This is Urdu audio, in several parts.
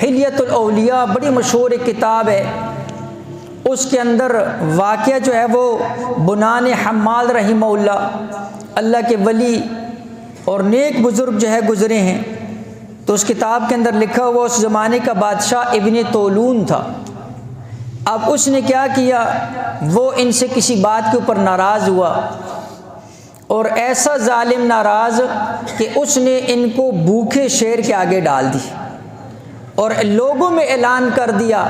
حلیۃ الاولیاء بڑی مشہور ایک کتاب ہے، اس کے اندر واقعہ جو ہے وہ بنان حمال رحمہ اللہ کے ولی اور نیک بزرگ جو ہے گزرے ہیں، تو اس کتاب کے اندر لکھا ہوا اس زمانے کا بادشاہ ابن طولون تھا۔ اب اس نے کیا کیا، وہ ان سے کسی بات کے اوپر ناراض ہوا، اور ایسا ظالم ناراض کہ اس نے ان کو بھوکے شیر کے آگے ڈال دی اور لوگوں میں اعلان کر دیا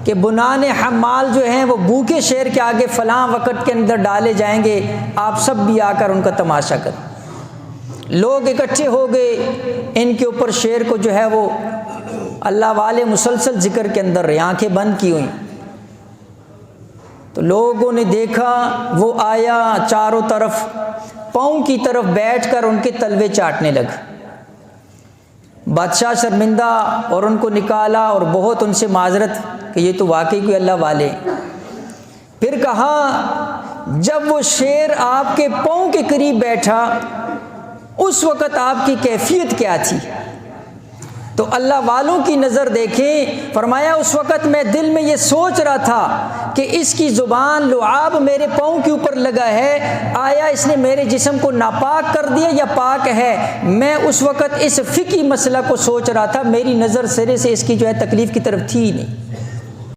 کہ بنان حمال جو ہیں وہ بھوکے شیر کے آگے فلاں وقت کے اندر ڈالے جائیں گے، آپ سب بھی آ کر ان کا تماشا کریں۔ لوگ اکٹھے ہو گئے، ان کے اوپر شیر کو جو ہے وہ اللہ والے مسلسل ذکر کے اندر رہے، آنکھیں بند کی ہوئیں۔ تو لوگوں نے دیکھا وہ آیا، چاروں طرف پاؤں کی طرف بیٹھ کر ان کے تلوے چاٹنے لگا۔ بادشاہ شرمندہ اور ان کو نکالا اور بہت ان سے معذرت کہ یہ تو واقعی کوئی اللہ والے۔ پھر کہا جب وہ شیر آپ کے پاؤں کے قریب بیٹھا اس وقت آپ کی کیفیت کیا تھی؟ تو اللہ والوں کی نظر دیکھیں، فرمایا اس وقت میں دل میں یہ سوچ رہا تھا کہ اس کی زبان لعاب میرے پاؤں کے اوپر لگا ہے، آیا اس نے میرے جسم کو ناپاک کر دیا یا پاک ہے؟ میں اس وقت اس فقہی مسئلہ کو سوچ رہا تھا، میری نظر سرے سے اس کی جو ہے تکلیف کی طرف تھی ہی نہیں۔